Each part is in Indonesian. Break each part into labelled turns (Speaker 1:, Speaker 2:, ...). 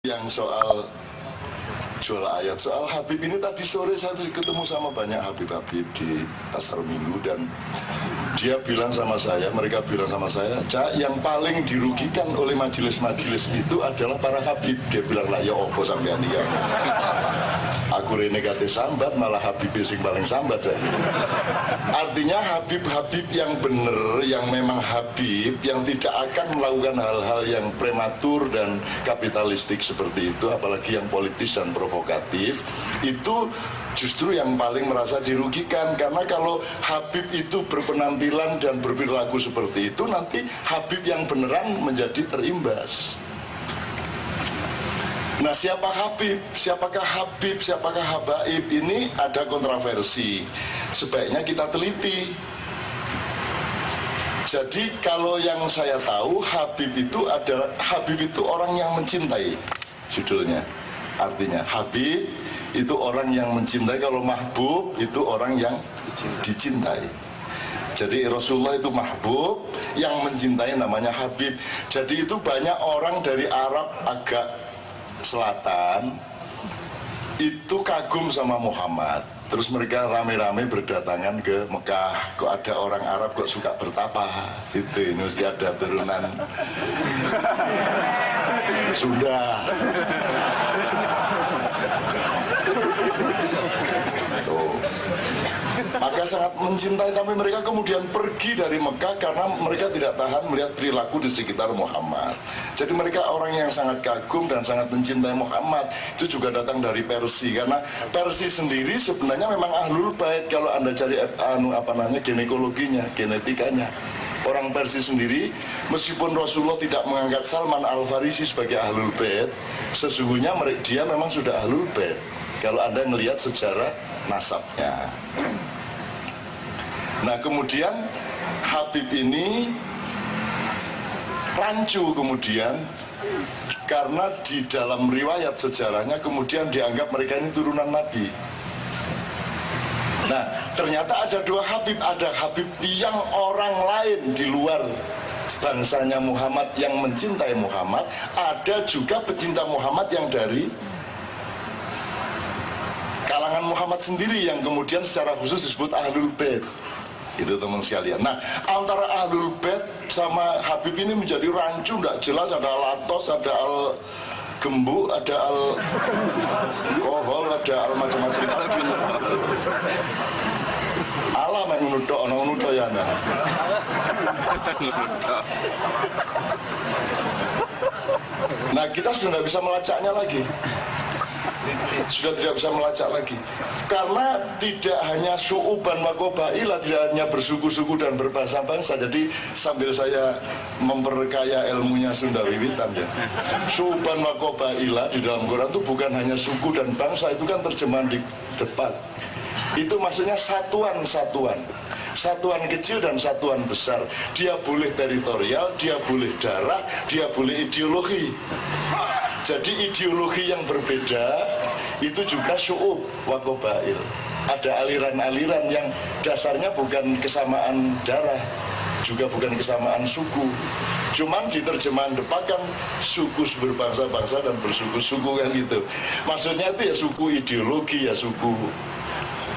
Speaker 1: Yang soal jual ayat, soal Habib ini tadi sore saya ketemu sama banyak Habib-Habib di Pasar Minggu dan dia bilang sama saya, mereka bilang sama saya, Cak, yang paling dirugikan oleh majelis-majelis itu adalah para Habib. Dia bilang lah, ya opo sampean ya. Aku renegate sambat, malah Habib sing paling sambat saya. Artinya Habib-Habib yang benar, yang memang Habib, yang tidak akan melakukan hal-hal yang prematur dan kapitalistik seperti itu, apalagi yang politis dan provokatif, itu justru yang paling merasa dirugikan. Karena kalau Habib itu berpenampilan dan berperilaku seperti itu, nanti Habib yang beneran menjadi terimbas. Nah, siapa Habib? Siapakah Habib? Siapakah Habaib? Ini ada kontroversi. Sebaiknya kita teliti. Jadi kalau yang saya tahu, Habib itu orang yang mencintai, judulnya. Artinya Habib itu orang yang mencintai. Kalau mahbub itu orang yang dicintai. Jadi Rasulullah itu mahbub, yang mencintai namanya Habib. Jadi itu banyak orang dari Arab agak selatan itu kagum sama Muhammad. Terus mereka rame-rame berdatangan ke Mekah. Kok ada orang Arab kok suka bertapa? Itu ini mesti ada turunan Sunda. Tuh. Maka sangat mencintai, tapi mereka kemudian pergi dari Mekah karena mereka tidak tahan melihat perilaku di sekitar Muhammad. Jadi mereka orang yang sangat kagum dan sangat mencintai Muhammad. Itu juga datang dari Persia, karena Persia sendiri sebenarnya memang ahlul bait. Kalau Anda cari ginekologinya, genetikanya, orang Persia sendiri, meskipun Rasulullah tidak mengangkat Salman Al-Farisi sebagai ahlul bait, sesungguhnya dia memang sudah ahlul bait. Kalau Anda melihat sejarah nasabnya. Nah, kemudian Habib ini rancu kemudian karena di dalam riwayat sejarahnya kemudian dianggap mereka ini turunan Nabi. Nah, ternyata ada dua Habib. Ada Habib yang orang lain di luar bangsanya Muhammad yang mencintai Muhammad. Ada juga pecinta Muhammad yang dari kalangan Muhammad sendiri yang kemudian secara khusus disebut Ahlul Bait. Itu teman sekalian. Nah, antara Ahlul Bait sama Habib ini menjadi rancu, tidak jelas. Ada Al-Atos, ada Al-Gembu, ada Al-Kohol, ada Al-macam-macam. Allah yang menuduh, menuduh ya. Nah, kita sudah tidak bisa melacaknya lagi. Sudah tidak bisa melacak lagi. Karena tidak hanya syu'uban wa qabailah, tidak hanya bersuku-suku dan berbangsa-bangsa. Jadi sambil saya memperkaya ilmunya Sunda Wiwitan ya, syu'uban wa qabailah di dalam Quran itu bukan hanya suku dan bangsa. Itu kan terjemahan di depan. Itu maksudnya satuan-satuan, satuan kecil dan satuan besar. Dia boleh teritorial, dia boleh darah, dia boleh ideologi. Jadi ideologi yang berbeda itu juga syu'ub wa qabail. Ada aliran-aliran yang dasarnya bukan kesamaan darah, juga bukan kesamaan suku. Cuman di terjemahan depan kan suku berbangsa-bangsa dan bersuku-suku kan gitu. Maksudnya itu ya suku ideologi, ya suku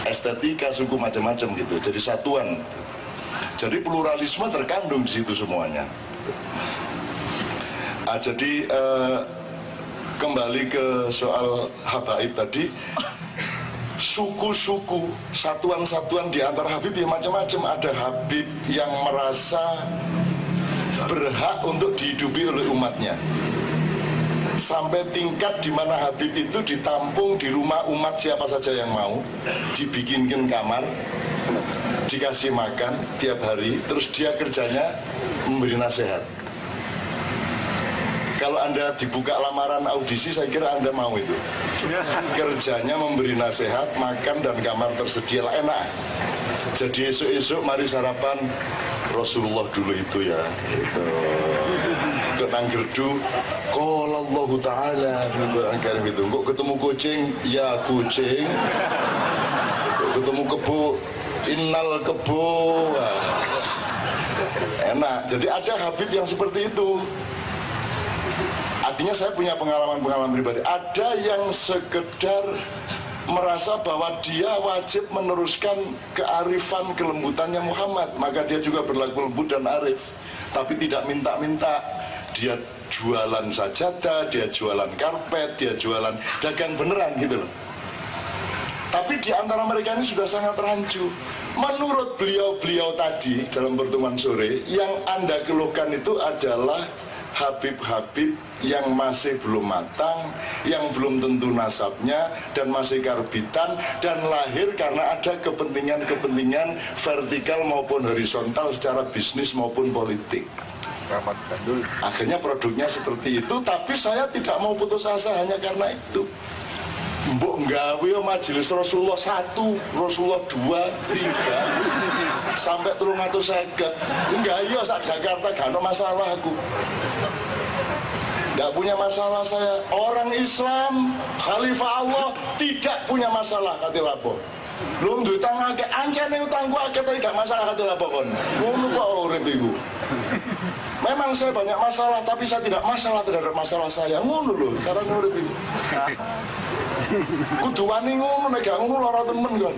Speaker 1: estetika, suku macam-macam gitu. Jadi satuan. Jadi pluralisme terkandung di situ semuanya. Jadi kembali ke soal Habaib tadi, suku-suku, satuan-satuan di antara Habib ya macam-macam. Ada Habib yang merasa berhak untuk dihidupi oleh umatnya, sampai tingkat di mana Habib itu ditampung di rumah umat siapa saja yang mau, dibikinkan kamar, dikasih makan tiap hari, terus dia kerjanya memberi nasihat. Kalau Anda dibuka lamaran audisi, saya kira Anda mau itu. Kerjanya memberi nasihat, makan dan kamar tersedia lah, enak. Jadi esok-esok mari sarapan Rasulullah dulu itu ya. Itu kenang gerdu, qala Allah Ta'ala di Quran Karim itu. Kok ketemu kucing, ya kucing. Kok ketemu kebo, innal kebo. Wah, enak. Jadi ada Habib yang seperti itu. Artinya saya punya pengalaman-pengalaman pribadi. Ada yang sekedar merasa bahwa dia wajib meneruskan kearifan kelembutannya Muhammad, maka dia juga berlaku lembut dan arif, tapi tidak minta-minta. Dia jualan sajadah, dia jualan karpet, dia jualan dagang beneran gitu loh. Tapi di antara mereka ini sudah sangat rancu. Menurut beliau-beliau tadi dalam pertemuan sore, yang Anda keluhkan itu adalah Habib-habib yang masih belum matang, yang belum tentu nasabnya, dan masih karbitan, dan lahir karena ada kepentingan-kepentingan vertikal maupun horizontal secara bisnis maupun politik. Akhirnya produknya seperti itu, tapi saya tidak mau putus asa hanya karena itu. Mbok nggawe majelis Rasulullah 1, Rasulullah 2, 3 sampai 350. Enggak, iya sak Jakarta gak ada masalah aku. Gak punya masalah saya. Orang Islam, Khalifah Allah tidak punya masalah kate lapo. Belum duit utang akeh, ancane utangku akeh tapi gak masalah kate lapo kon. Ngono kok urip iku. Memang saya banyak masalah tapi saya tidak masalah terhadap masalah saya. Ngono lho cara urip iku. Kudu wani ngono nek gak ngono lara temen kan.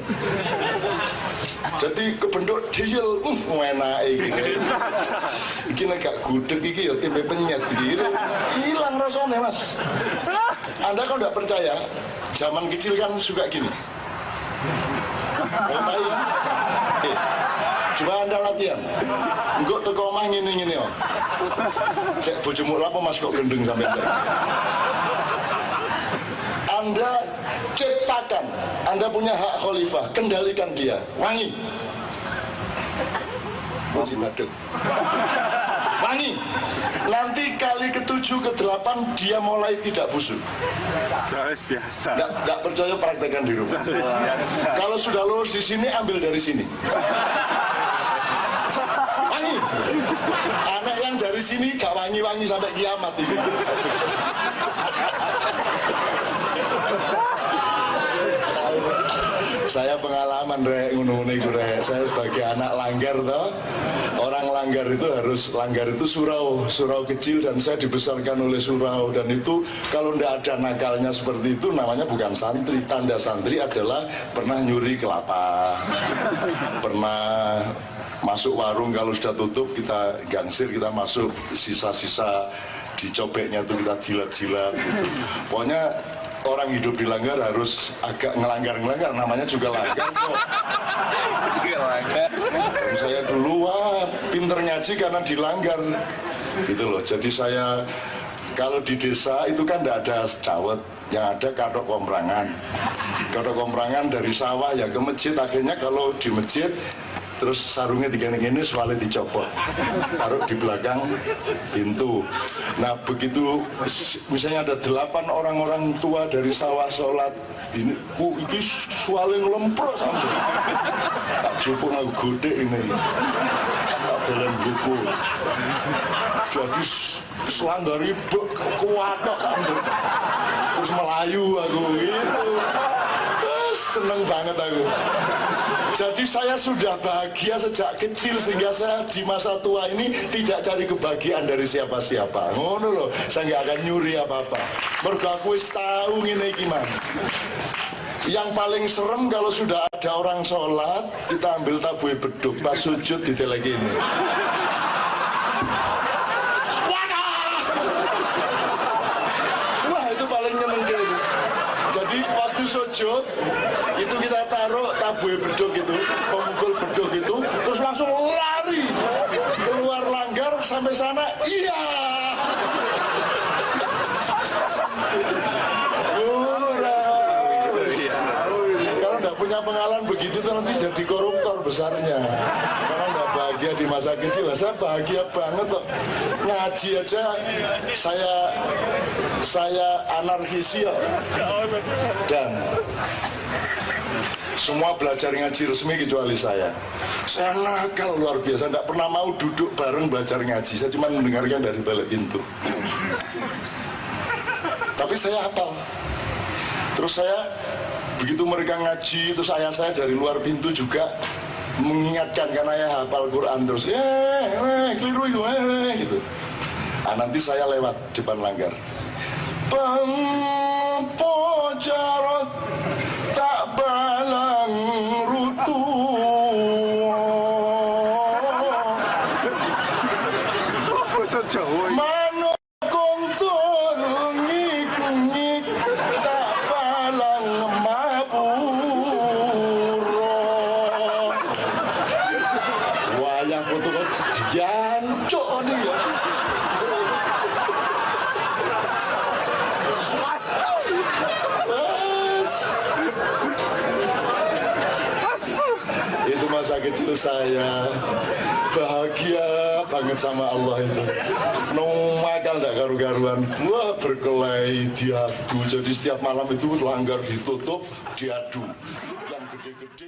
Speaker 1: Jadi kebendok diel enake iki. Iki nek gak gudeg iki ya tempe penyet iki. Hilang rasanya, Mas. Anda kalau enggak percaya, zaman kecil kan suka gini. Oh, ya. Coba Anda latihan. Engko teko omah ngene-ngene kok. Cek bojomu lapo Mas kok gendeng sampe. Anda ciptakan, Anda punya hak khalifah, kendalikan dia, wangi. Wangi. Nanti kali ke-7, ke-8 dia mulai tidak busuk.
Speaker 2: Biasa.
Speaker 1: Nggak percaya praktekkan di rumah. Kalau sudah lulus di sini, ambil dari sini. Wangi. Anak yang dari sini gak wangi-wangi sampai kiamat. Saya pengalaman rek ngono-ngono iku rek. Saya sebagai anak langgar toh. Orang langgar itu harus surau kecil, dan saya dibesarkan oleh surau, dan itu kalau ndak ada nakalnya seperti itu namanya bukan santri. Tanda santri adalah pernah nyuri kelapa. Pernah masuk warung kalau sudah tutup kita gangsir, kita masuk sisa-sisa dicobeknya itu kita jilat-jilat gitu. Pokoknya orang hidup di langgar harus agak ngelanggar, namanya juga langgar kok. Saya dulu pinter ngaji karena dilanggar gitu loh. Jadi saya kalau di desa itu kan tidak ada dawet, yang ada katok komprangan. Katok komprangan dari sawah ya ke masjid. Akhirnya kalau di masjid terus sarungnya digini-gini, soalnya dicopot, taruh di belakang pintu. Nah begitu misalnya ada 8 orang-orang tua dari sawah sholat, ini soalnya ngelempro sampai tak jupuk aku gede ini, tak jalan buku. Jadi selandari kuatok sampai terus melayu aku gitu. Seneng banget aku. Jadi saya sudah bahagia sejak kecil, sehingga saya di masa tua ini tidak cari kebahagiaan dari siapa-siapa. Ngono loh, saya nggak akan nyuri apa-apa. Mergo aku wis tahu ngene iki man. Yang paling serem kalau sudah ada orang sholat, kita ambil tabuhe beduk, pas sujud diteleki ini. Wah, itu paling nyenengke. Jadi waktu sujud itu kita taruh tabuhe beduk itu, pemukul beduk itu, terus langsung lari keluar langgar sampai sana. Iya. Kalau nggak punya pengalaman begitu tuh nanti jadi koruptor besarnya. Karena nggak bahagia di masa kecil. Saya bahagia banget kok. Ngaji aja saya anarkisi ya. Dan semua belajar ngaji resmi kecuali saya. Saya nakal luar biasa, tidak pernah mau duduk bareng belajar ngaji. Saya cuma mendengarkan dari balik pintu. Tapi saya hafal. Terus saya begitu mereka ngaji, terus ayah saya dari luar pintu juga mengingatkan karena ayah hafal Quran terus, keliru itu, gitu. nanti saya lewat depan langgar. Pempojarot tak balang rutu.
Speaker 2: Bahasa Jawa.
Speaker 1: Manokong tungik-ngik tak balang mapuro. Wayang foto kok diancuk nih ya. Itu masa kecil saya, bahagia banget sama Allah itu. Makan gak karu-karuan, wah berkelahi, diadu. Jadi setiap malam itu langgar ditutup, diadu. Yang gede-gede